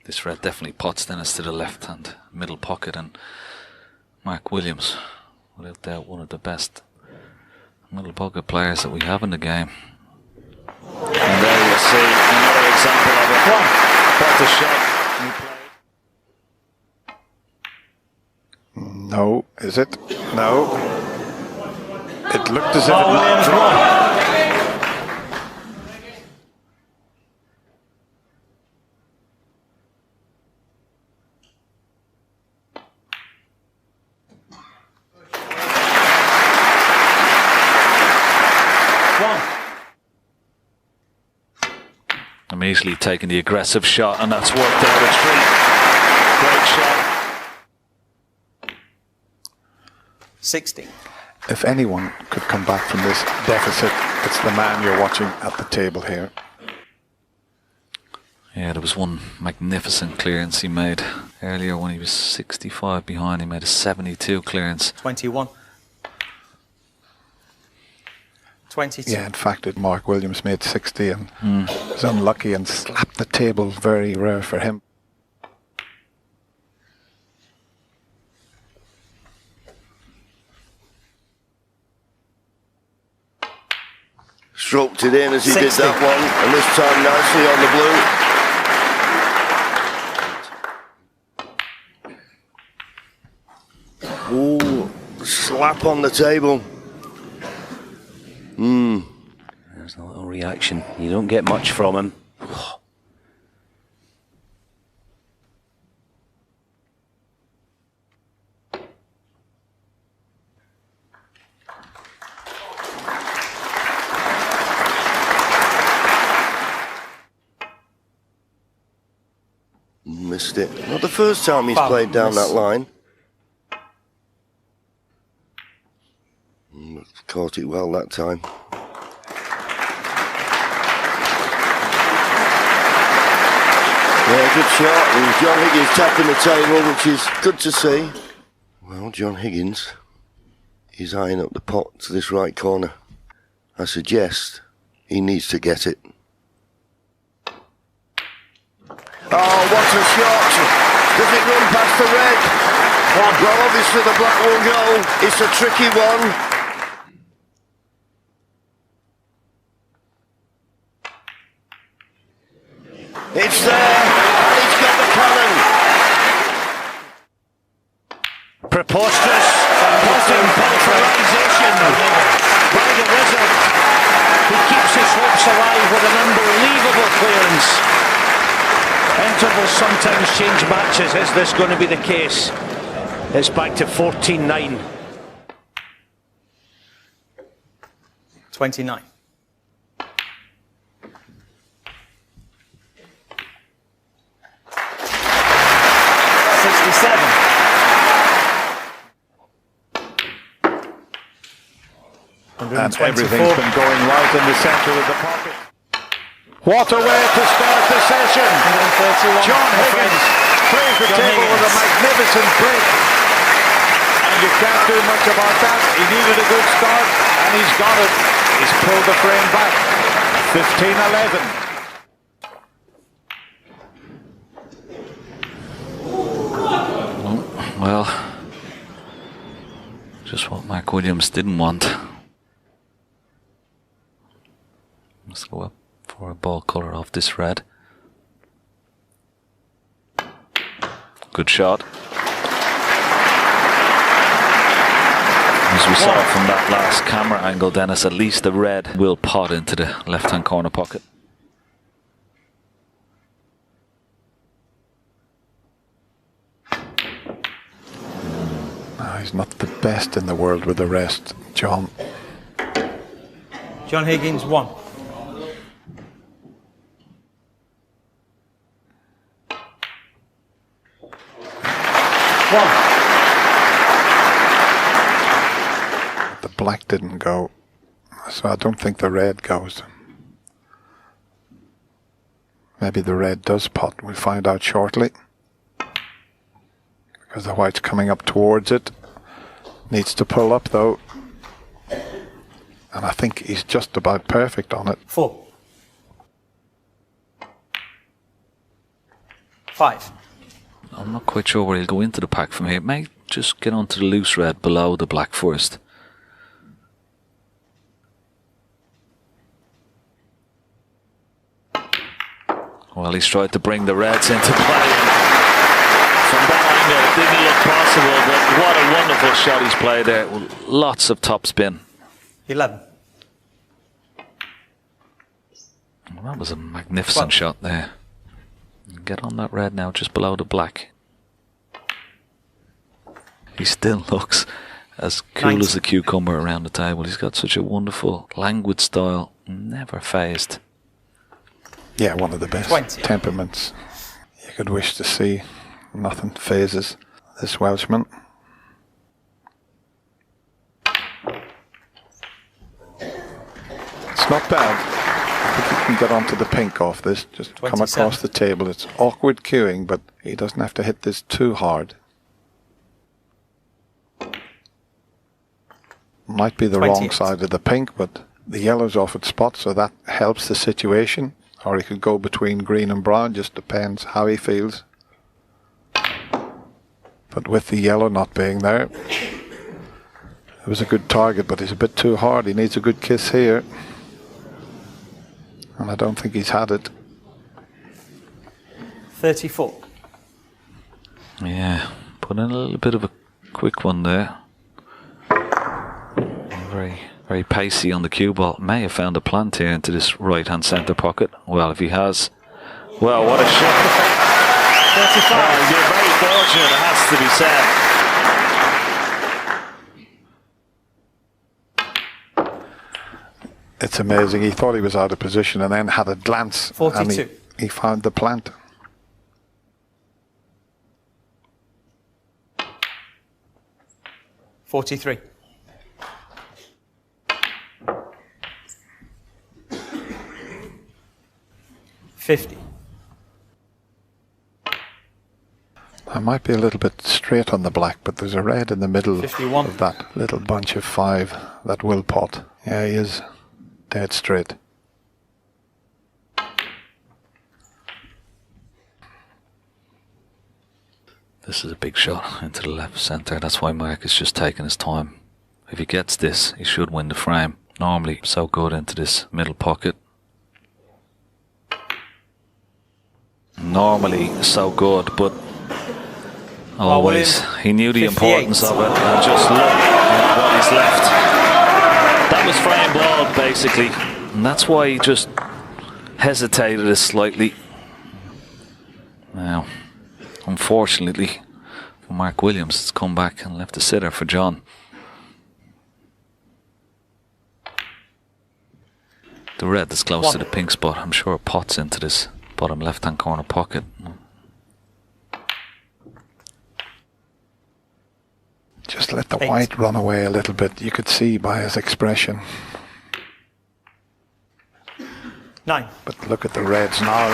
This red definitely pots Dennis to the left-hand middle pocket, and Mark Williams, without doubt, one of the best middle pocket players that we have in the game. And there you see another example of it. What a shot he played. No, is it? No. It looked as if it Williams won. Immediately taking the aggressive shot, and that's worked out a treat. Great shot. 60. If anyone could come back from this deficit, it's the man you're watching at the table here. Yeah, there was one magnificent clearance he made earlier when he was 65 behind. He made a 72 clearance. 21. 22. Yeah, in fact, Mark Williams made 60 and was unlucky and slapped the table. Very rare for him. Stroked it in as he 60. did that one, and this time nicely on the blue. Ooh, slap on the table. There's a little reaction. You don't get much from him. Missed it. Not the first time he's played down that line. Caught it well that time. Yeah, good shot. And John Higgins tapping the table, which is good to see. Well, John Higgins is eyeing up the pot to this right corner. I suggest he needs to get it. Oh, what a shot! Does it run past the red? Well, obviously the black will go. It's a tricky one. It's there, and he's got the cannon. Preposterous pulverization by the wizard. He keeps his hopes alive with an unbelievable clearance. Intervals sometimes change matches. Is this going to be the case? It's back to 14-9. 29. And everything's been going right in the centre of the pocket. What a way to start the session! John Higgins clears the table with a magnificent break. And you can't do much about that. He needed a good start, and he's got it. He's pulled the frame back. 15-11. Well, just what Mark Williams didn't want. Let's go up for a ball colour off this red. Good shot. As we saw from that last camera angle, Dennis, at least the red will pot into the left-hand corner pocket. He's not the best in the world with the rest, John. John Higgins won. The black didn't go, so I don't think the red goes. Maybe the red does pot. We'll find out shortly. Because the white's coming up towards it. Needs to pull up though. And I think he's just about perfect on it. 4. 5. I'm not quite sure where he'll go into the pack from here. May just get onto the loose red below the black first. Well, he's tried to bring the reds into play. From that angle, it didn't look possible, but what a wonderful shot he's played there. Lots of topspin. 11. Well, that was a magnificent shot there. Get on that red now, just below the black. He still looks as cool 90. as a cucumber around the table. He's got such a wonderful, languid style, never phased. Yeah, one of the best 20. temperaments you could wish to see. Nothing phases this Welshman. It's not bad. I think you can get onto the pink off this. Just 27. come across the table. It's awkward queuing, but he doesn't have to hit this too hard. Might be the 28. wrong side of the pink, but the yellow's off its spot, so that helps the situation. Or he could go between green and brown, just depends how he feels. But with the yellow not being there, it was a good target, but he's a bit too hard. He needs a good kiss here. And I don't think he's had it. 34. Yeah, put in a little bit of a quick one there. Very, very pacey on the cue ball. May have found a plant here into this right-hand centre pocket. Well, if he has, well, what a shot! 35. You're very fortunate, it has to be said. It's amazing. He thought he was out of position and then had a glance. 42. And he found the plant. $43. 50. I might be a little bit straight on the black, but there's a red in the middle 51. of that little bunch of 5 that will pot. Yeah, he is dead straight. This is a big shot into the left centre. That's why Mark is just taking his time. If he gets this, he should win the frame. Normally, so good into this middle pocket. Normally, so good, but always. He knew the 58. importance of it, and just look at what he's left. That was frame ball, basically. And that's why he just hesitated slightly. Now, unfortunately for Mark Williams, it's come back and left a sitter for John. The red is close to the pink spot. I'm sure it pots into this bottom left-hand corner pocket. Just let the 8. white run away a little bit. You could see by his expression. 9. But look at the reds now.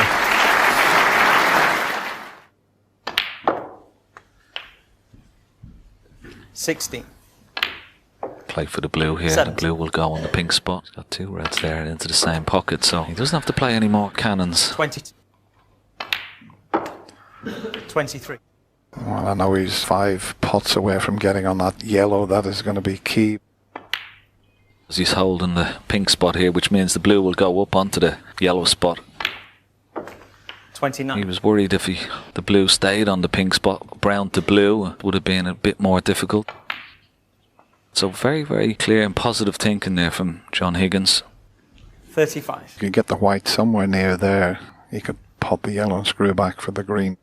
$16. Play for the blue here. 70. The blue will go on the pink spot. He's got 2 reds there into the same pocket, so he doesn't have to play any more cannons. 20. 23. Well, I know he's 5 pots away from getting on that yellow. That is going to be key. As he's holding the pink spot here, which means the blue will go up onto the yellow spot. 29. He was worried if the blue stayed on the pink spot, brown to blue, it would have been a bit more difficult. So very, very clear and positive thinking there from John Higgins. 35. You could get the white somewhere near there. He could pop the yellow and screw back for the green.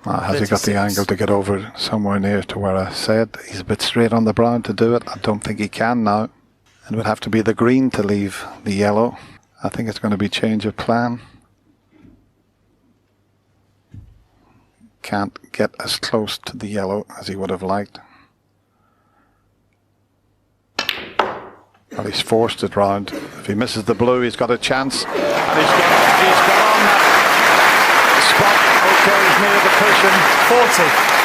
Has he got the 36. angle to get over somewhere near to where I said? He's a bit straight on the brown to do it. I don't think he can now. It would have to be the green to leave the yellow. I think it's going to be change of plan. Can't get as close to the yellow as he would have liked. Well, he's forced it round. If he misses the blue, he's got a chance. And he's got on that spot. Okay, he's near the cushion. 40.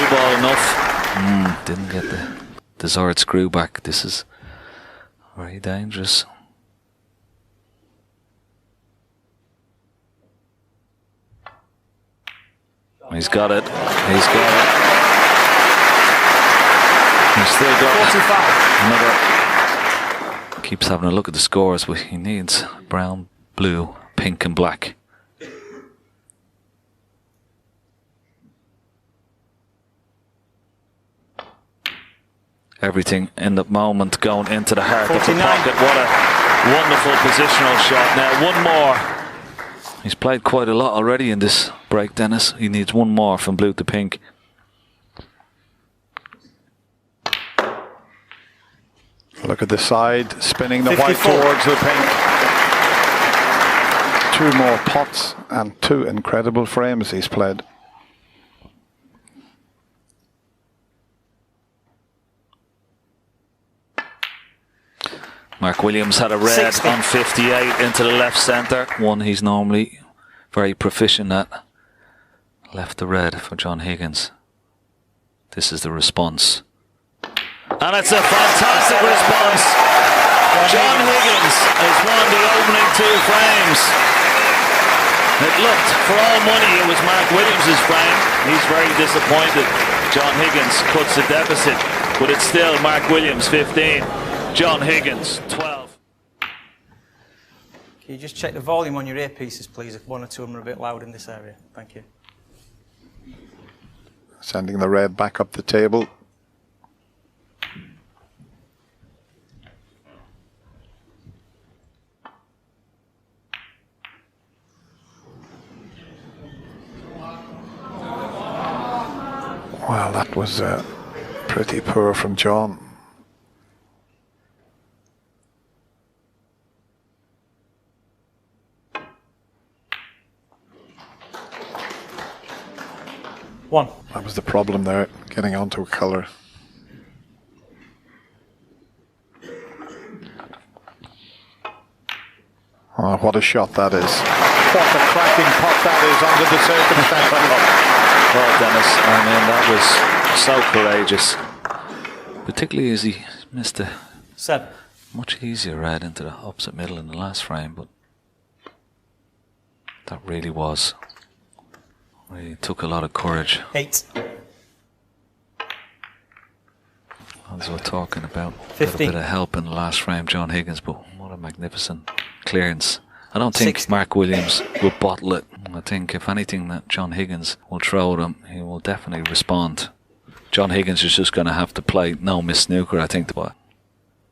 ball enough. Didn't get the desired screw back. This is very dangerous. He's got it. He's got it. He's still got 45. another. Keeps having a look at the scores, but he needs brown, blue, pink and black. Everything in the moment going into the heart 49. of the pocket. What a wonderful positional shot. Now one more. He's played quite a lot already in this break, Dennis. He needs one more from blue to pink. Look at the side, spinning the 54. white towards the pink. 2 more pots and 2 incredible frames he's played. Mark Williams had a red 60. on 58 into the left centre. One he's normally very proficient at. Left the red for John Higgins. This is the response. And it's a fantastic response. John Higgins has won the opening 2 frames. It looked, for all money, it was Mark Williams' frame. He's very disappointed. John Higgins cuts the deficit, but it's still Mark Williams 15. John Higgins 12. Can you just check the volume on your earpieces, please, if one or two of them are a bit loud in this area? Thank you. Sending the red back up the table. Well, that was pretty poor from John. One. That was the problem there, getting onto a colour. Oh, what a shot that is. What a cracking pot that is under the circumstances. Well, Dennis, I mean, that was so courageous. Particularly as he missed a 7. much easier red into the opposite middle in the last frame, but that really took a lot of courage. 8. As we're talking about, got a 50. bit of help in the last frame, John Higgins, but what a magnificent clearance. I don't think 60. Mark Williams will bottle it. I think if anything that John Higgins will throw at him, he will definitely respond. John Higgins is just going to have to play no miss snooker, I think. But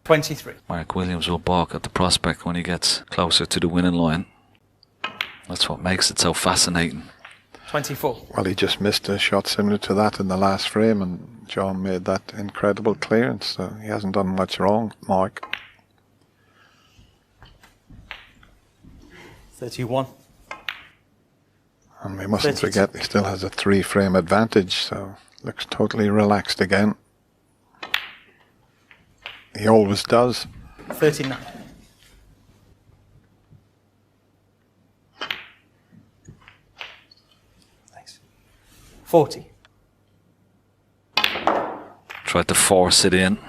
23. Mark Williams will balk at the prospect when he gets closer to the winning line. That's what makes it so fascinating. 24. Well, he just missed a shot similar to that in the last frame, and John made that incredible clearance, so he hasn't done much wrong, Mark. 31. And we mustn't 32. forget he still has a 3-frame advantage, so looks totally relaxed again. He always does. 39. Thanks. 40. Tried to force it in.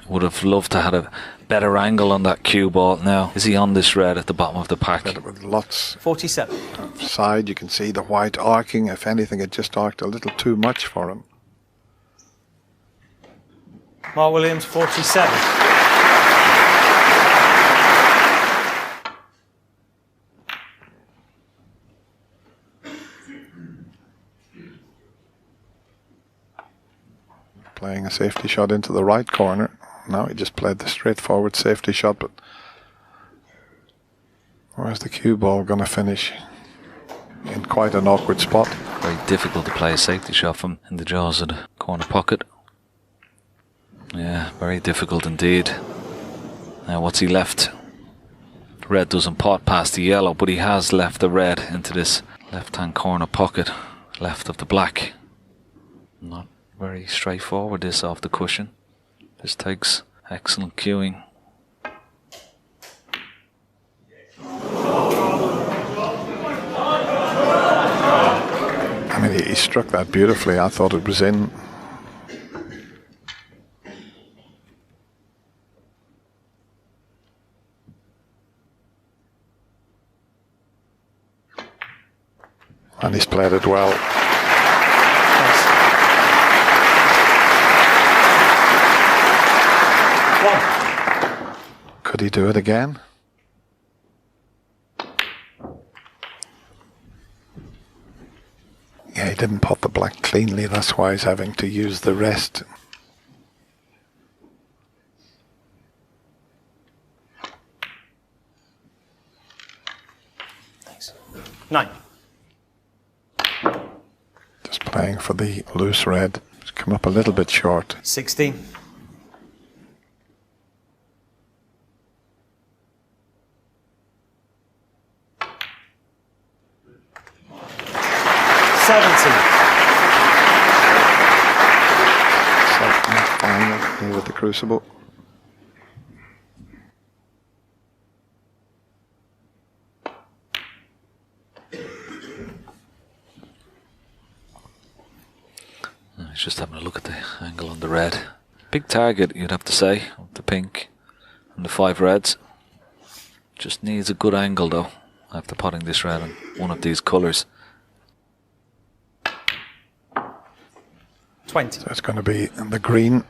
Would have loved to have a better angle on that cue ball. Now, is he on this red at the bottom of the pack? With lots 47. of side, you can see the white arcing. If anything, it just arced a little too much for him. Mark Williams, 47. Playing a safety shot into the right corner. Now he just played the straightforward safety shot, but where's the cue ball going to finish? In quite an awkward spot. Very difficult to play a safety shot from in the jaws of the corner pocket. Yeah, very difficult indeed. Now what's he left? The red doesn't pot past the yellow, but he has left the red into this left-hand corner pocket, left of the black. Not very straightforward, this off the cushion. This takes excellent cueing. I mean, he struck that beautifully. I thought it was in. And he's played it well. One. Could he do it again? Yeah, he didn't pot the black cleanly, that's why he's having to use the rest. Thanks. 9. Just playing for the loose red. It's come up a little bit short. 16. 17. Second final here with the Crucible. He's just having a look at the angle on the red. Big target, you'd have to say, with the pink and the 5 reds. Just needs a good angle though, after potting this red on one of these colours. 20. So it's going to be in the green.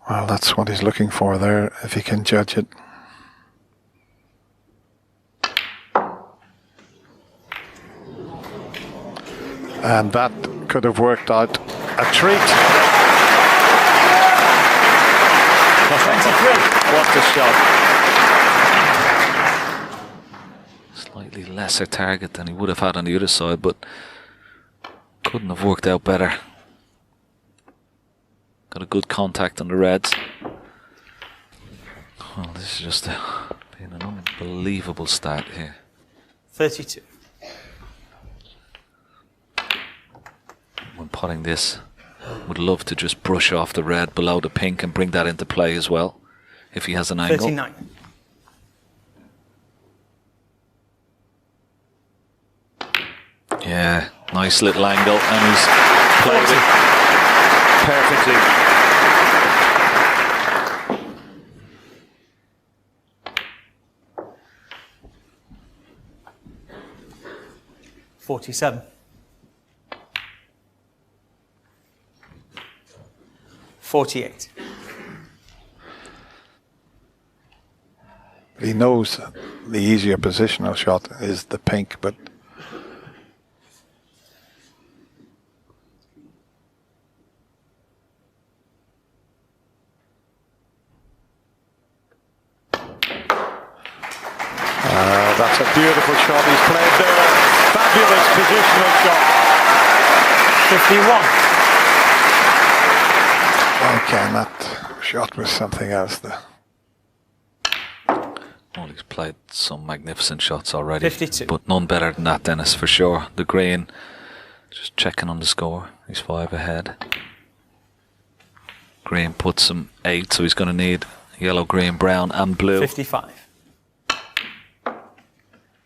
Well, that's what he's looking for there, if he can judge it. And that could have worked out a treat. 23. What a shot. Slightly lesser target than he would have had on the other side, but couldn't have worked out better. Got a good contact on the reds. Well, this is just been an unbelievable start here. 32. When potting this, would love to just brush off the red below the pink and bring that into play as well, if he has an angle. 39. Yeah, nice little angle, and he's played it perfectly. 47. 48. He knows the easier positional shot is the pink, but that's a beautiful shot he's played there. Fabulous positional shot. 51. Okay, and that shot was something else there. Well, he's played some magnificent shots already. 52. But none better than that, Dennis, for sure. The green, just checking on the score. He's 5 ahead. Green puts him 8, so he's going to need yellow, green, brown and blue. 55.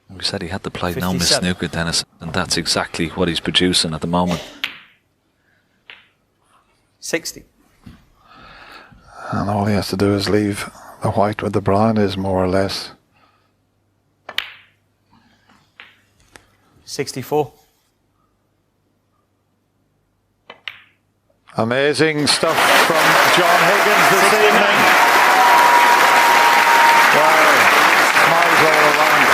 We said he had to play no miss 57. snooker, Dennis, and that's exactly what he's producing at the moment. 60. And all he has to do is leave the white with the brown is more or less. 64. Amazing stuff from John Higgins this evening. Wow, smiles all around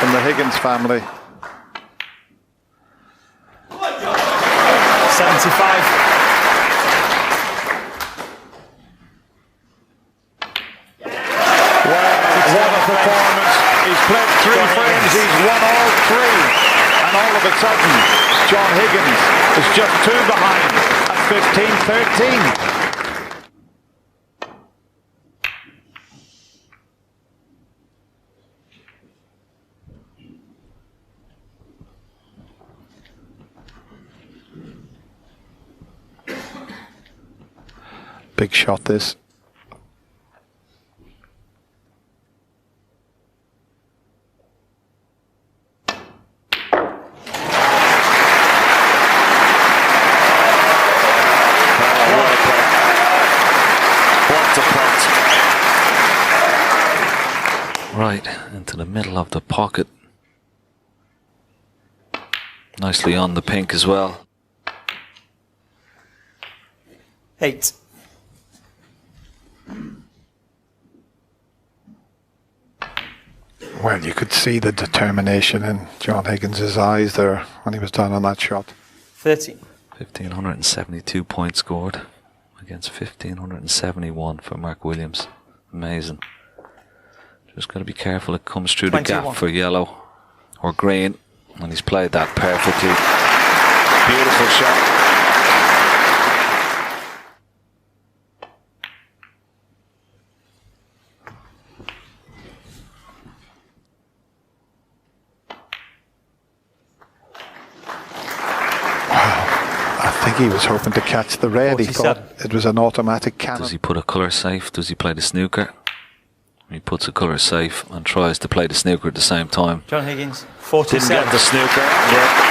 from the Higgins family. 75. What a performance. He's played 3 frames, he's won all 3. And all of a sudden, John Higgins is just 2 behind at 15-13. Big shot this. Right, into the middle of the pocket. Nicely on the pink as well. 8. Well, you could see the determination in John Higgins' eyes there when he was down on that shot. 13. 1,572 points scored against 1,571 for Mark Williams. Amazing. Just got to be careful it comes through 21. the gap for yellow or green, and he's played that perfectly. Beautiful shot. I think he was hoping to catch the red. He thought it was an automatic cannon. Does he put a colour safe? Does he play the snooker? He puts a colour safe and tries to play the snooker at the same time. John Higgins, 47. Didn't get the snooker. Yeah.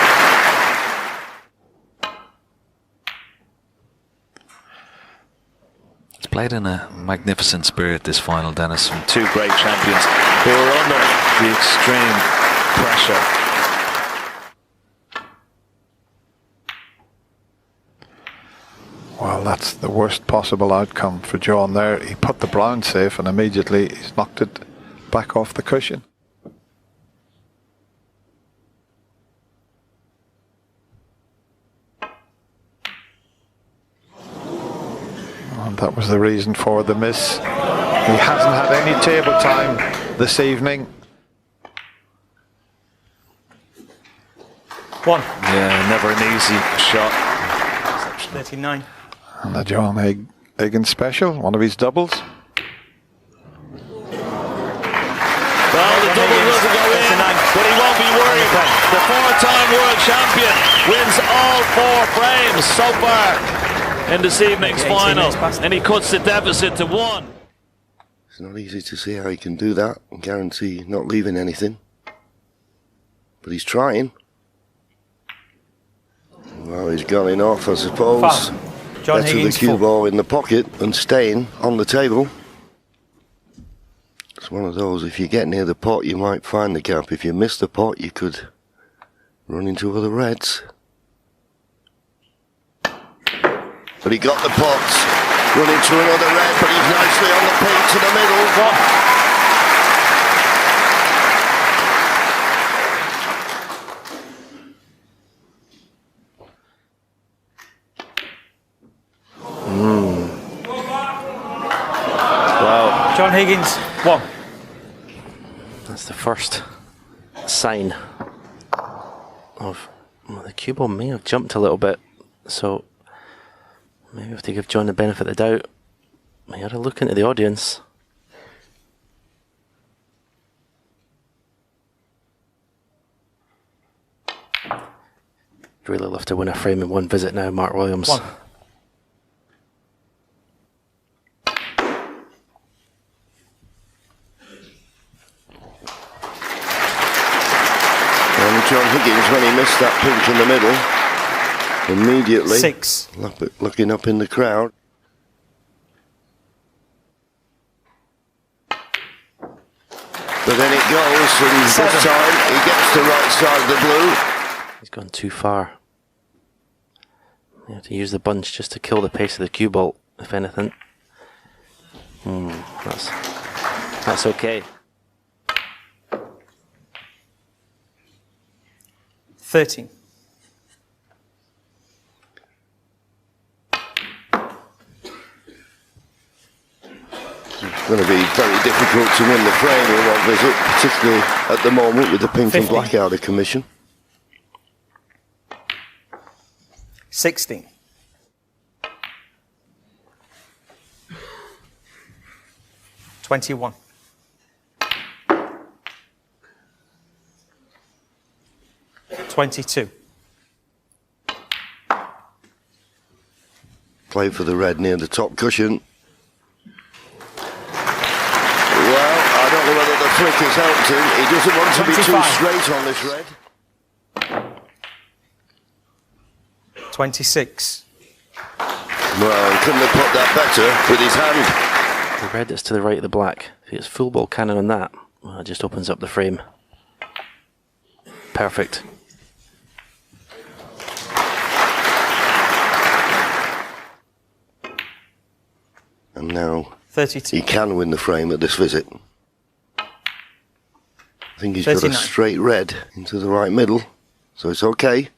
He's played in a magnificent spirit this final, Dennis. Two great champions who are under the extreme pressure. Well, that's the worst possible outcome for John there. He put the brown safe and immediately he's knocked it back off the cushion. And that was the reason for the miss. He hasn't had any table time this evening. 1. Yeah, never an easy shot. 39. And the John Higgins special, one of his doubles. Well, the double doesn't go in, but he won't be worried. The four-time world champion wins all 4 frames so far in this evening's final, and he cuts the deficit to 1. It's not easy to see how he can do that and guarantee not leaving anything. But he's trying. Well, he's going off, I suppose. Foul. John Better Higgins, the cue 4. ball in the pocket and staying on the table. It's one of those, if you get near the pot, you might find the gap. If you miss the pot, you could run into other reds. But he got the pots, run into another red, but he's nicely on the pink to the middle. John Higgins, 1. That's the first sign of the cue ball may have jumped a little bit, so maybe we have to give John the benefit of the doubt. He had a look into the audience. Really love to win a frame in one visit now, Mark Williams. 1. John Higgins, when he missed that pink in the middle, immediately 6. looking up in the crowd. But then it goes, and 7. this time he gets the right side of the blue. He's gone too far. You have to use the bunch just to kill the pace of the cue ball, if anything. That's okay. 13. It's going to be very difficult to win the frame in one visit, particularly at the moment with the pink 50. and black out of commission. 16. 21. 22. Play for the red near the top cushion. Well, I don't know whether the flick has helped him. He doesn't want to be too 25. straight on this red. 26. Well, he couldn't have put that better with his hand. The red that's to the right of the black. If it's full ball cannon on that, well, it just opens up the frame. Perfect. And now 32. he can win the frame at this visit. I think he's got a 39. straight red into the right middle, so it's okay.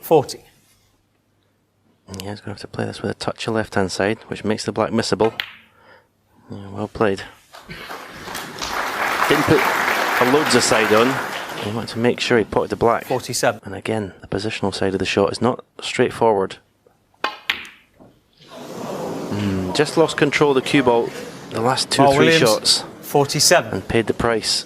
$40. Yeah, he's going to have to play this with a touch of left-hand side, which makes the black missable. Yeah, well played. Didn't put a loads of side on. He wanted to make sure he potted the black. 47. And again, the positional side of the shot is not straightforward. Just lost control of the cue ball the last two, Paul three Williams, shots 47. and paid the price.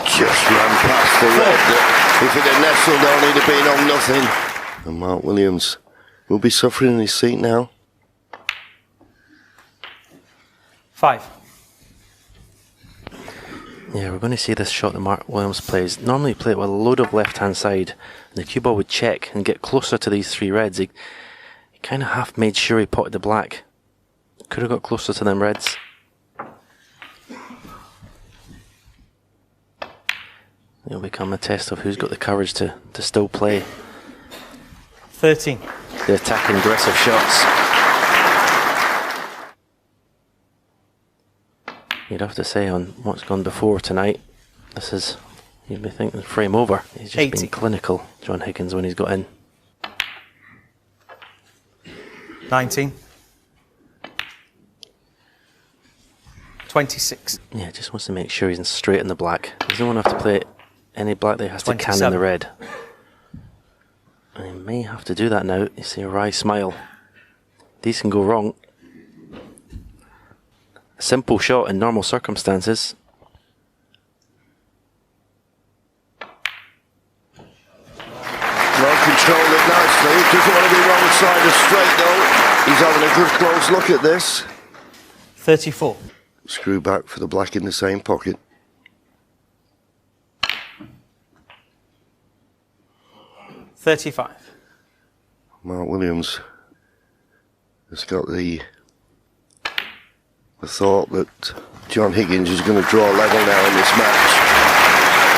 Just ran past the red. If it had nestled on, he'd have been on nothing. And Mark Williams will be suffering in his seat now. 5. Yeah, we're going to see this shot that Mark Williams plays. Normally play it with a load of left-hand side, and the cue ball would check and get closer to these three reds. He kind of half made sure he potted the black. Could have got closer to them reds. It'll become a test of who's got the courage to still play 13. the attacking aggressive shots. You'd have to say on what's gone before tonight, this is, you'd be thinking frame over. He's just 80. been clinical, John Higgins, when he's got in. 19. 26. Yeah, just wants to make sure he's straight in the black. He doesn't want to have to play any black that he has to can in the red. And he may have to do that now. You see a wry smile. These can go wrong. A simple shot in normal circumstances. Well, controlled it nicely. Doesn't want to be wrong side of straight though. He's having a good close look at this. 34. Screw back for the black in the same pocket. $35. Mark Williams has got the thought that John Higgins is going to draw level now in this match.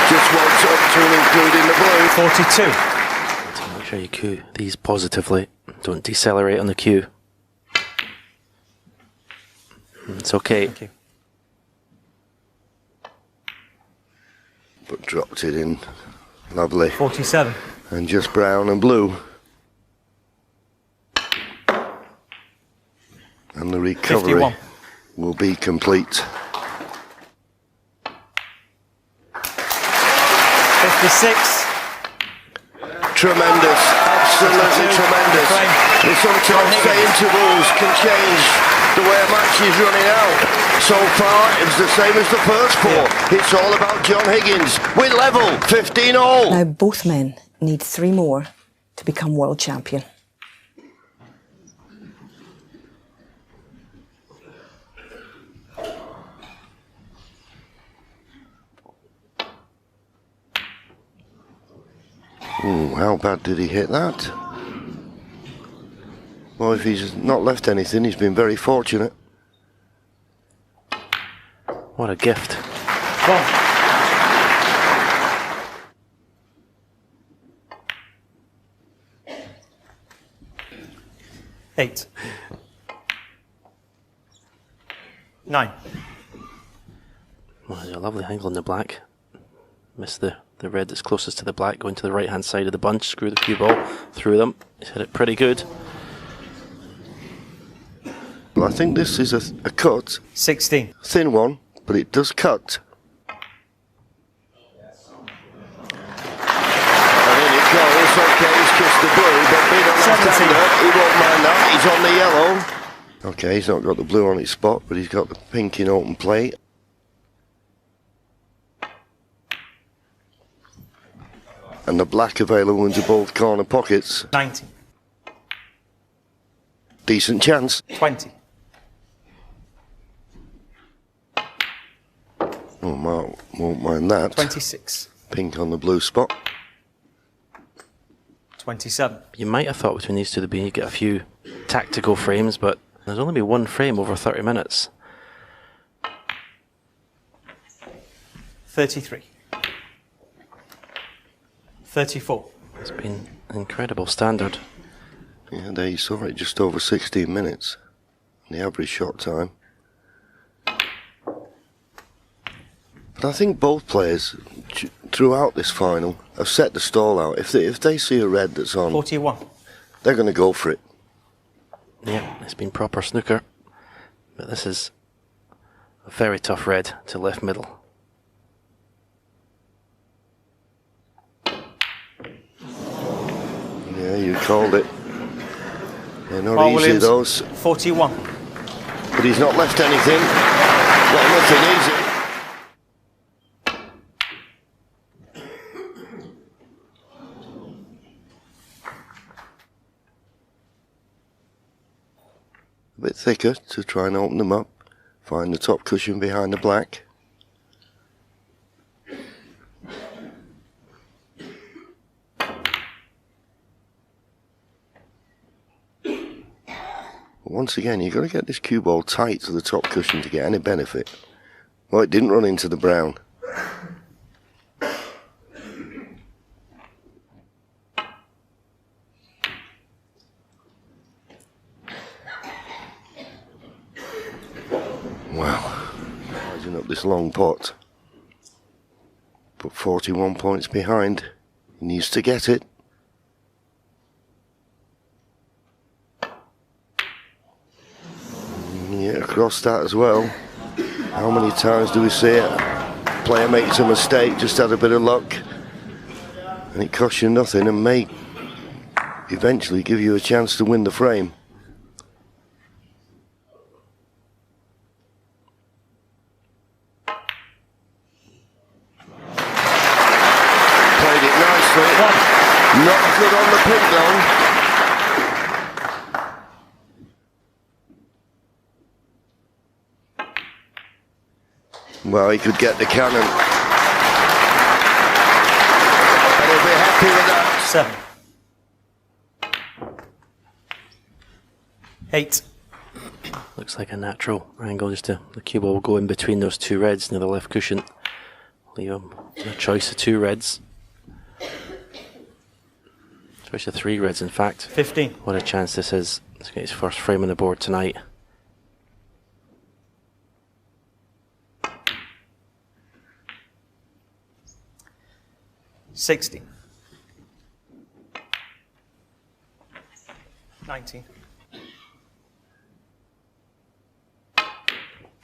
Just wants up to and including the blue. 42. So make sure you cue these positively. Don't decelerate on the cue. It's okay. Thank you. But dropped it in. Lovely. 47. And just brown and blue. And the recovery 51. will be complete. 56. Tremendous, absolutely 52. tremendous. They sometimes say intervals can change the way a match is running out. So far, it's the same as the first four. It's all about John Higgins. We're level, 15-all. Now both men need 3 more to become world champion. Ooh, how bad did he hit that? Well, if he's not left anything, he's been very fortunate. What a gift. 8. 9. Well, there's a lovely angle in the black. Missed the red that's closest to the black, going to the right hand side of the bunch, screw the cue ball through them. He's hit it pretty good. Well, I think this is a cut. 16. Thin one, but it does cut. And in it goes. Okay, he's kissed the blue, but being a left-hander, he won't mind that. He's on the yellow. Okay, he's not got the blue on its spot, but he's got the pink in open play. And the black available into both corner pockets. 19. Decent chance. 20. Oh, Mark won't mind that. 26. Pink on the blue spot. 27. You might have thought between these two you get a few tactical frames, but there's only been one frame over 30 minutes. 33. 34. It's been an incredible standard. Yeah, there you saw it, just over 16 minutes. The average shot time. But I think both players throughout this final have set the stall out. If they see a red that's on, 41. they're going to go for it. Yeah, it's been proper snooker. But this is a very tough red to left middle. Yeah, you called it. They're not Paul easy, Williams, those. 41. But he's not left anything. Got nothing easy. A bit thicker to try and open them up. Find the top cushion behind the black. Once again, you've got to get this cue ball tight to the top cushion to get any benefit. Well, it didn't run into the brown. Wow. Rising up this long pot. But 41 points behind. He needs to get it. Yeah, across that as well. How many times do we see it? Player makes a mistake, just had a bit of luck, and it costs you nothing and may eventually give you a chance to win the frame. Played it nicely. Not good on the pink though. Well, he could get the cannon. And he'll be happy with that. 7. 8. Looks like a natural angle, just the cue ball will go in between those two reds near the left cushion. Leave him a choice of two reds. Choice of three reds, in fact. 15. What a chance this is to get his first frame on the board tonight. 60. 19.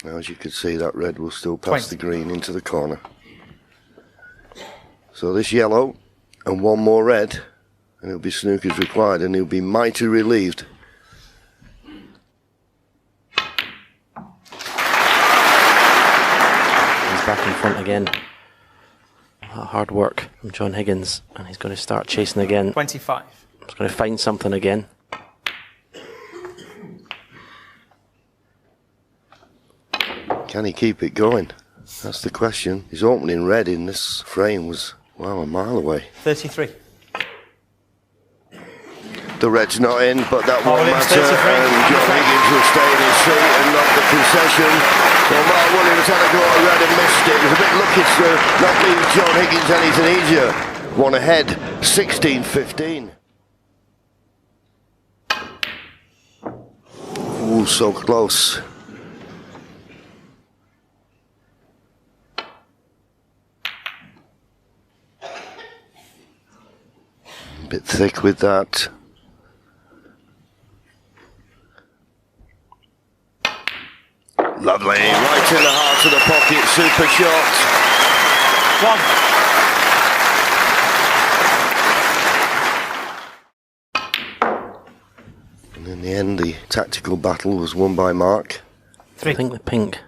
Now, as you can see, that red will still pass 20. the green into the corner. So this yellow and one more red, and it'll be snooker's required, and he'll be mighty relieved. He's back in front again. Hard work from John Higgins, and he's going to start chasing again. 25. He's going to find something again. Can he keep it going? That's the question. His opening red in this frame was, well, a mile away. 33. The red's not in, but that won't Williams, matter. 33. And John Higgins will stay in his seat and not the concession. Well, Mark Williams had a go at red and missed it. It was a bit lucky to not leave John Higgins anything easier. One ahead, 16-15. Ooh, so close. A bit thick with that. Lovely, right in the heart of the pocket, super shot. 1. And in the end, the tactical battle was won by Mark. 3. I think the pink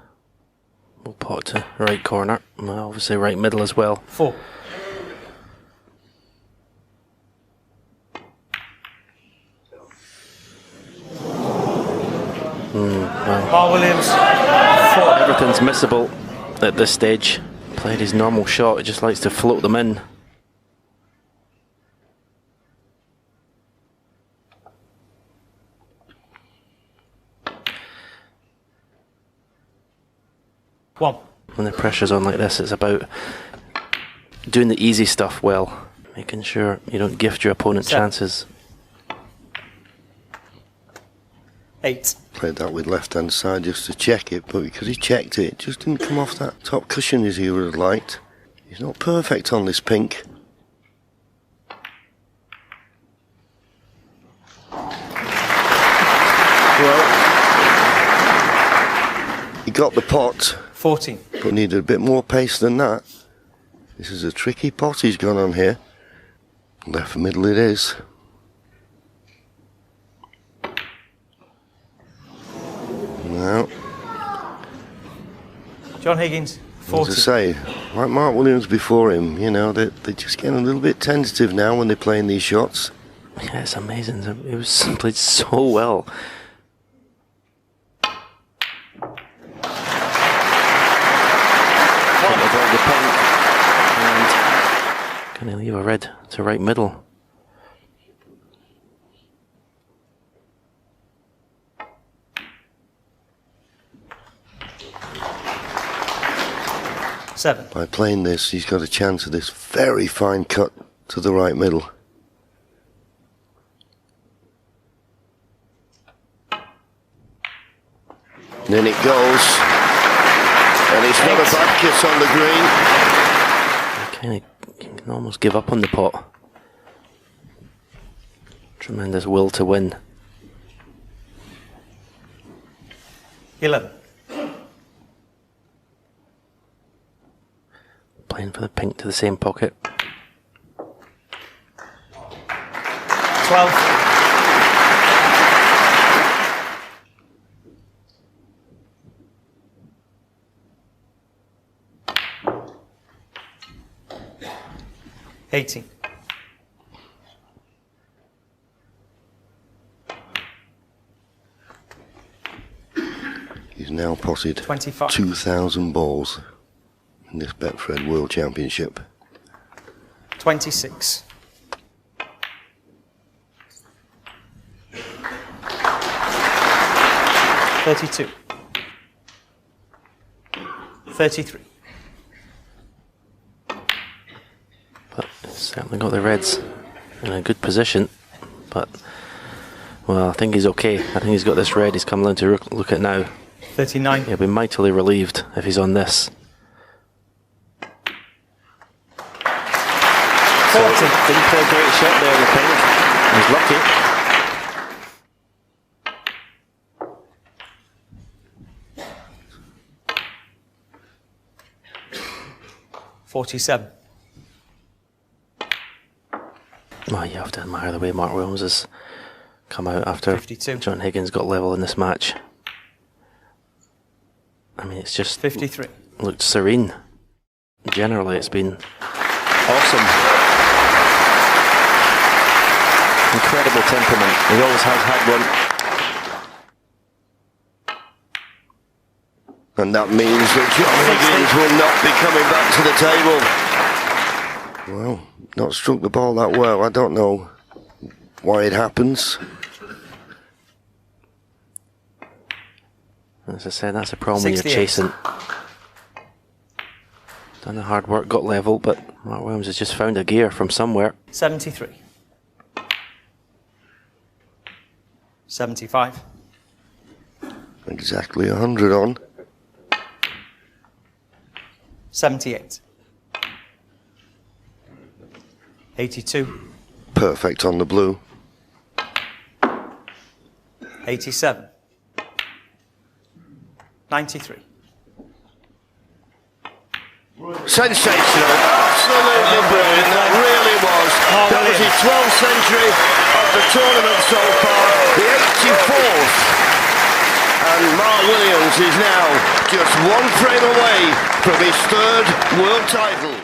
will pot to right corner, and obviously right middle as well. 4. Well, Paul Williams, 4. everything's missable at this stage. Played his normal shot, he just likes to float them in. One. When the pressure's on like this, it's about doing the easy stuff well, making sure you don't gift your opponent chances. 8. Played that with left hand side just to check it, but because he checked it, it just didn't come off that top cushion as he would have liked. He's not perfect on this pink. Well, he got the pot. 14. But needed a bit more pace than that. This is a tricky pot he's gone on here. Left middle it is. Now, John Higgins, 40. as I say, like Mark Williams before him, you know, they're just getting a little bit tentative now when they're playing these shots. Yeah, it's amazing. It was played so well. Avoid the pink and can he leave a red to right middle? Seven. By playing this, he's got a chance of this very fine cut to the right middle. And in it goes. And it's not a bad kiss on the green. You can almost give up on the pot. Tremendous will to win. 11. Playing for the pink to the same pocket. 12. $18. He's now potted 25. 2,000 balls in this Betfred World Championship. 26. 32. 33. But he's certainly got the reds in a good position. But, well, I think he's okay. I think he's got this red he's come down to look at now. 39. He'll be mightily relieved if he's on this. 40. Didn't play a great shot there in the pink. He's lucky. $47. Well, you have to admire the way Mark Williams has come out after 52. John Higgins got level in this match. I mean, it's just 53. looked serene. Generally, it's been awesome. Incredible temperament. He always has had one. And that means that John Higgins will not be coming back to the table. Well, not struck the ball that well. I don't know why it happens. As I said, that's a problem when you're 68. chasing. Done the hard work, got level, but Mark Williams has just found a gear from somewhere. 73. 75. Exactly 100 on. 78. 82. Perfect on the blue. 87. 93. Sensational, absolutely brilliant, that really was. That was his 12th century of the tournament so far, the 84th. And Mark Williams is now just one frame away from his third world title.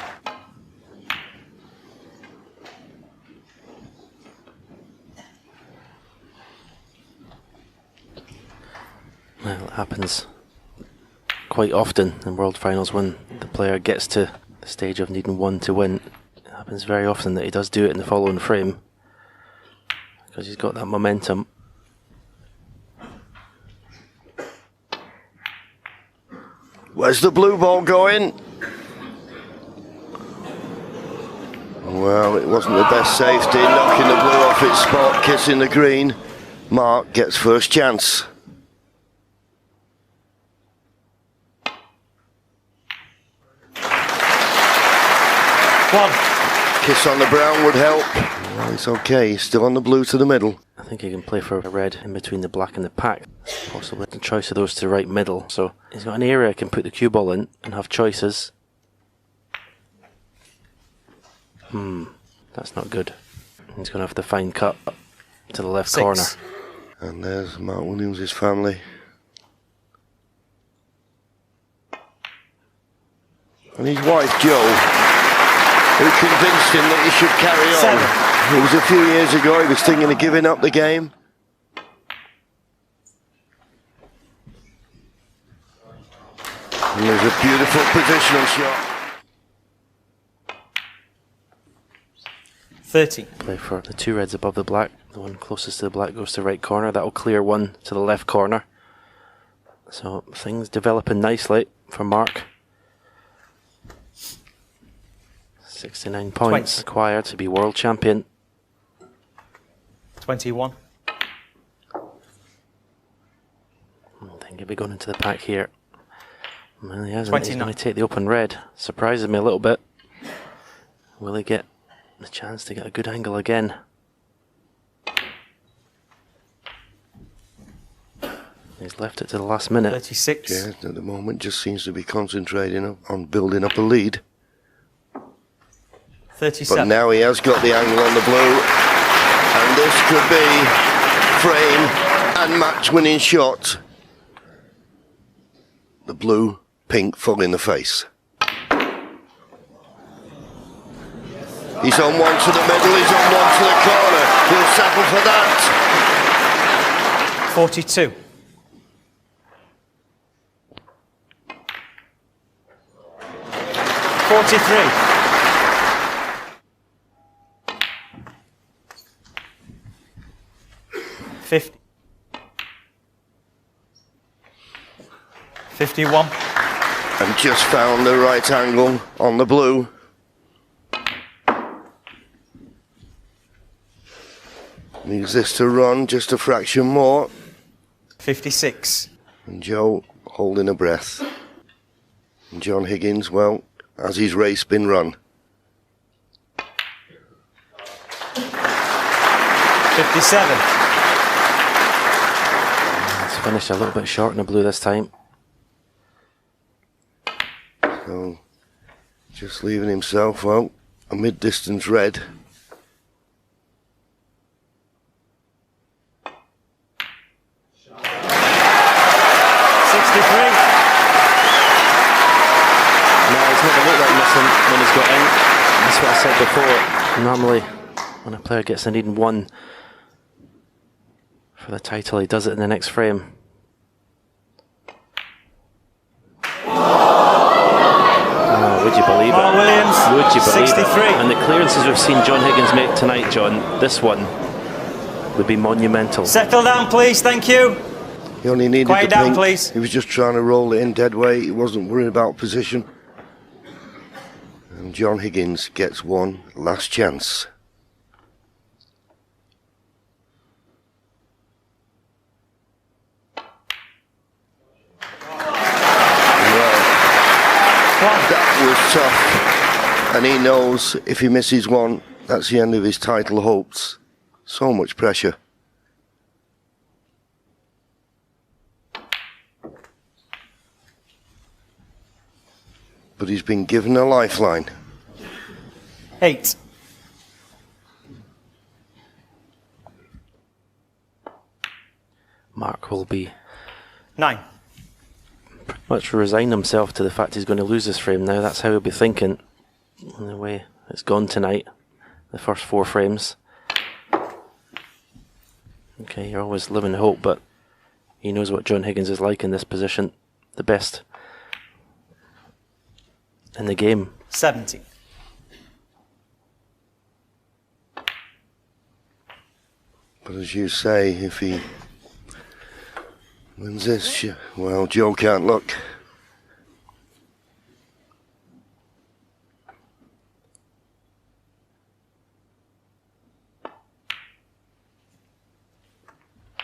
Well, it happens quite often in World Finals when the player gets to the stage of needing one to win. It happens very often that he does do it in the following frame because he's got that momentum. Where's the blue ball going? Well, it wasn't the best safety, knocking the blue off its spot, kissing the green. Mark gets first chance. One. Kiss on the brown would help. Well, it's okay, he's still on the blue to the middle. I think he can play for a red in between the black and the pack. Possibly the choice of those to right middle. So he's got an area he can put the cue ball in and have choices. That's not good. He's going to have to fine cut to the left 6. corner. And there's Mark Williams' family. And his wife Jo, who convinced him that he should carry on. 7. It was a few years ago, he was thinking of giving up the game. And there's a beautiful positional shot. 30. Play for the 2 reds above the black. The one closest to the black goes to right corner. That'll clear one to the left corner. So things developing nicely for Mark. 69 points required to be world champion. 21. I think he'll be going into the pack here. Well, he hasn't. He's 29. going to take the open red. Surprises me a little bit. Will he get the chance to get a good angle again? He's left it to the last minute. 36. Yeah, at the moment just seems to be concentrating on building up a lead. 37. But now he has got the angle on the blue, and this could be frame and match winning shot. The blue, pink full in the face. He's on one to the middle, he's on one to the corner. He'll settle for that. 42. 43. 50. 51. And just found the right angle on the blue. Needs this to run just a fraction more. 56. And Joe holding a breath. And John Higgins, well, has his race been run? 57. He's finished a little bit short in the blue this time. So, just leaving himself, well, a mid-distance red. When he's got in, that's what I said before. Normally, when a player gets a needing one for the title, he does it in the next frame. Oh, would you believe it? Williams, Would you believe 63. it? And the clearances we've seen John Higgins make tonight, John, this one would be monumental. Settle down, please. Thank you. He only needed Quiet the down, pink. please. He was just trying to roll it in dead weight. He wasn't worried about position. And John Higgins gets one last chance. Well, that was tough. And he knows if he misses one, that's the end of his title hopes. So much pressure. But he's been given a lifeline. 8. Mark will be 9. pretty much resign himself to the fact he's going to lose this frame now. That's how he'll be thinking. In the way it's gone tonight, the first 4 frames. Okay, you're always living in hope, but he knows what John Higgins is like in this position. The best in the game. 70. But as you say, if he wins this, well, Joe can't look.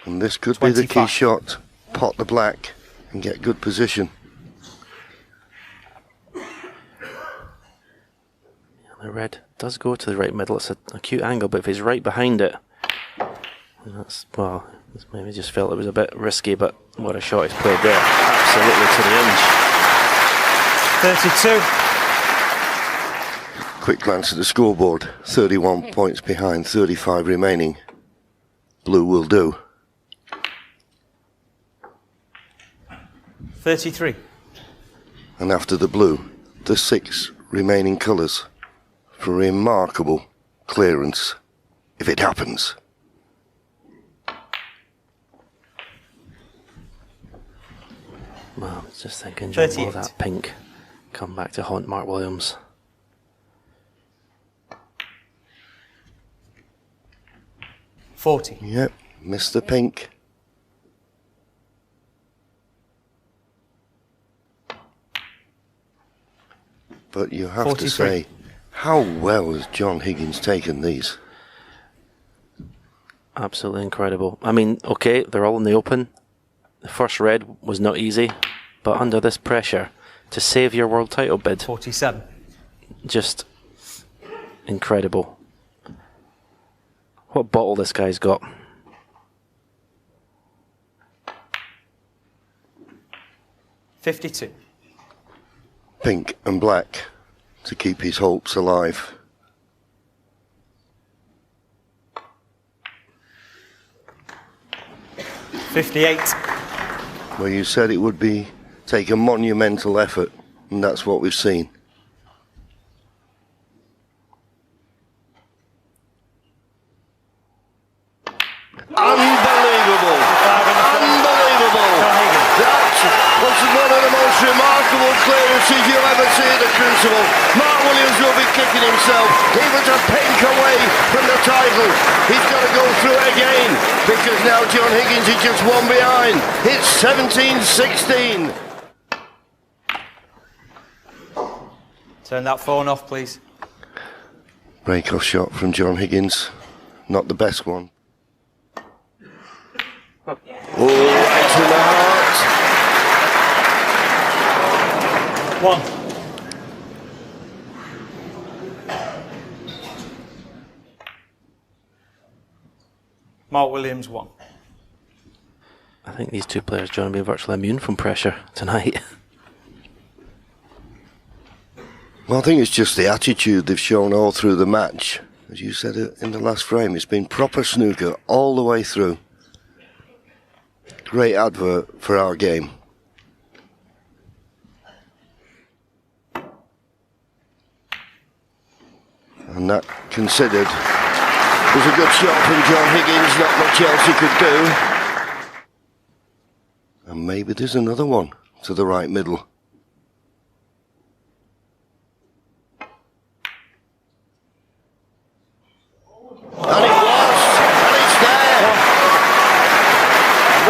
And this could be the key 25. shot. Pot the black and get good position. The red does go to the right middle. It's a cute angle, but if he's right behind it, that's, well, maybe just felt it was a bit risky, but what a shot he's played there. Absolutely to the inch. 32. Quick glance at the scoreboard. 31 points behind, 35 remaining. Blue will do. 33. And after the blue, the 6 remaining colours for remarkable clearance, if it happens. Well, I was just thinking, John, will 38. that pink come back to haunt Mark Williams? Yep, Mr. Pink. But you have 43. to say, how well has John Higgins taken these? Absolutely incredible. I mean, okay, they're all in the open. The first red was not easy, but under this pressure, to save your world title bid, 47. just incredible. What bottle this guy's got. $52. Pink and black to keep his hopes alive. $58. Well, you said it would take a monumental effort, and that's what we've seen. Unbelievable! Unbelievable! That was one of the most remarkable clearances you'll ever see at the Crucible. Mark Williams will be kicking himself. He was a pink away from the title. He's got to go through it again because now John Higgins is just one behind. It's 17-16. Turn that phone off, please. Break-off shot from John Higgins. Not the best one. Oh, right to the heart. 1. Mark Williams 1. I think these two players, John, will be virtually immune from pressure tonight. Well, I think it's just the attitude they've shown all through the match. As you said in the last frame, it's been proper snooker all the way through. Great advert for our game. And that, considered, was a good shot from John Higgins. Not much else he could do. And maybe there's another one to the right middle. And it was! And it's there!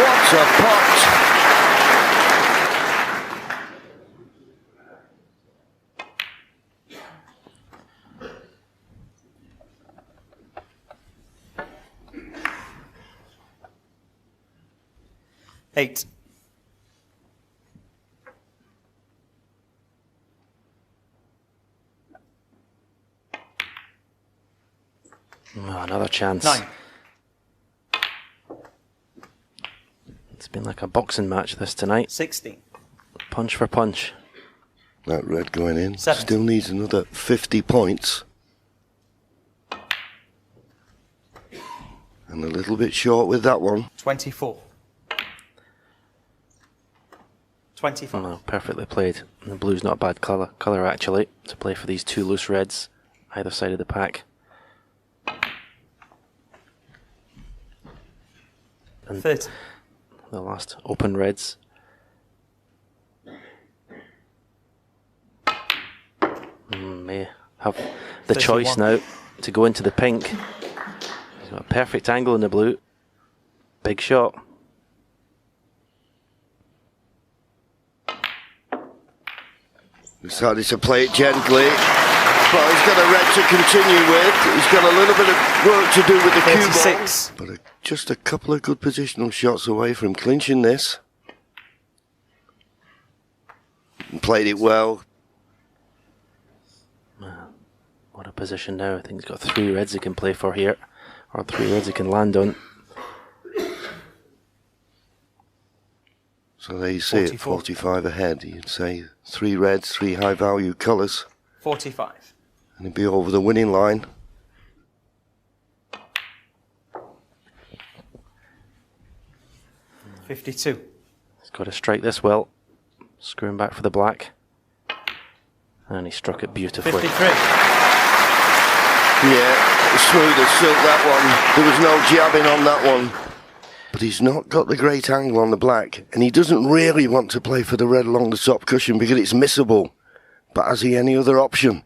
What a pot! $8. Oh, another chance. 9. It's been like a boxing match this tonight. 16. Punch for punch. That red going in. 70. Still needs another 50 points. And a little bit short with that one. 24. 25. Oh, perfectly played. And the blue's not a bad colour actually, to play for these two loose reds, either side of the pack. And 30. the last open reds. May have the 31. choice now to go into the pink. He's got a perfect angle in the blue. Big shot. Decided to play it gently. Well, he's got a red to continue with. He's got a little bit of work to do with the cue ball. 36. But just a couple of good positional shots away from clinching this. And played it well. What a position now. I think he's got 3 reds he can play for here. Or 3 reds he can land on. So there you see it, 45 ahead. You'd say 3 reds, 3 high value colours. 45. And he'd be over the winning line. $52. He's got to strike this well. Screwing back for the black. And he struck it beautifully. 53. Yeah, smooth as silk that one. There was no jabbing on that one. But he's not got the great angle on the black. And he doesn't really want to play for the red along the top cushion because it's missable. But has he any other option?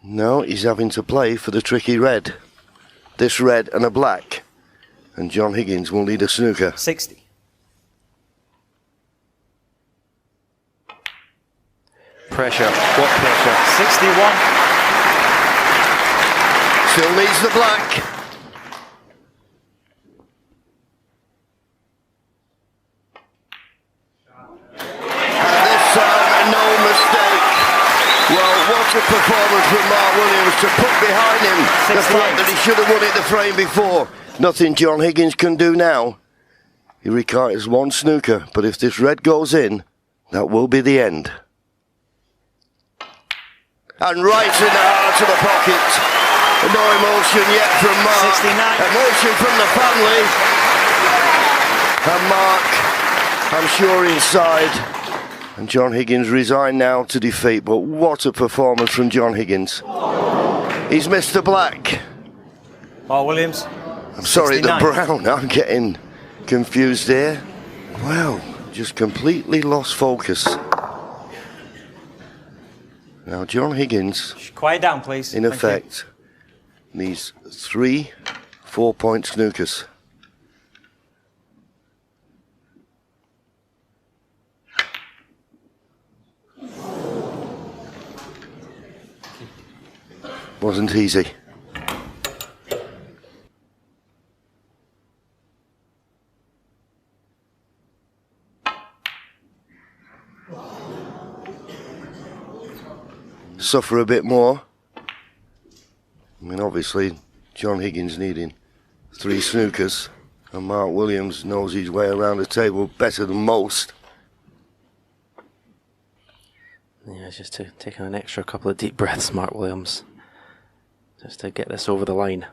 No, he's having to play for the tricky red. This red and a black. And John Higgins will need a snooker. 60. Pressure. What pressure? 61. Still needs the black. And this time, no mistake. Well, what a performance from Mark Williams to put behind him the fact that he should have won it the frame before. Nothing John Higgins can do now. He retires 1 snooker, but if this red goes in, that will be the end. And right in the heart of the pocket. No emotion yet from Mark. 69. Emotion from the family. And Mark, I'm sure inside. And John Higgins resigned now to defeat. But what a performance from John Higgins. He's missed the black. Mark Williams. I'm sorry, 69. the brown. I'm getting confused here. Well, just completely lost focus. Now, John Higgins, Quiet down, please. in effect, needs 3 4-point snookers. Wasn't easy. Suffer a bit more. I mean, obviously, John Higgins needing 3 snookers, and Mark Williams knows his way around the table better than most. Yeah, just to take an extra couple of deep breaths, Mark Williams, just to get this over the line.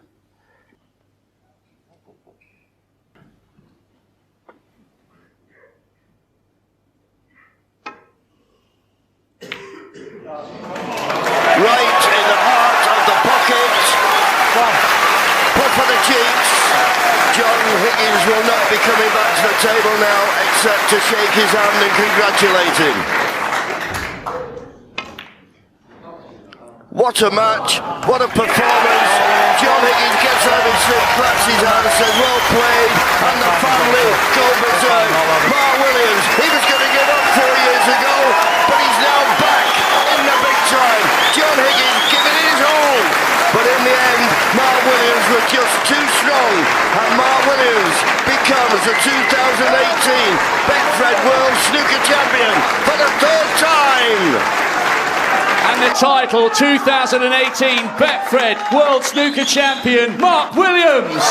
Right in the heart of the pocket. Puff for the cheeks. John Higgins will not be coming back to the table now except to shake his hand and congratulate him. What a match, what a performance. John Higgins gets out of his seat, claps his hand and says, well played, and the family go berserk. Mark Williams, he was going to give up 4 years ago, but he's now back in the big time. John Higgins giving it his all, but in the end, Mark Williams was just too strong, and Mark Williams becomes the 2018 Betfred World Snooker Champion for the 3rd time. And the title, 2018 Betfred World Snooker Champion, Mark Williams.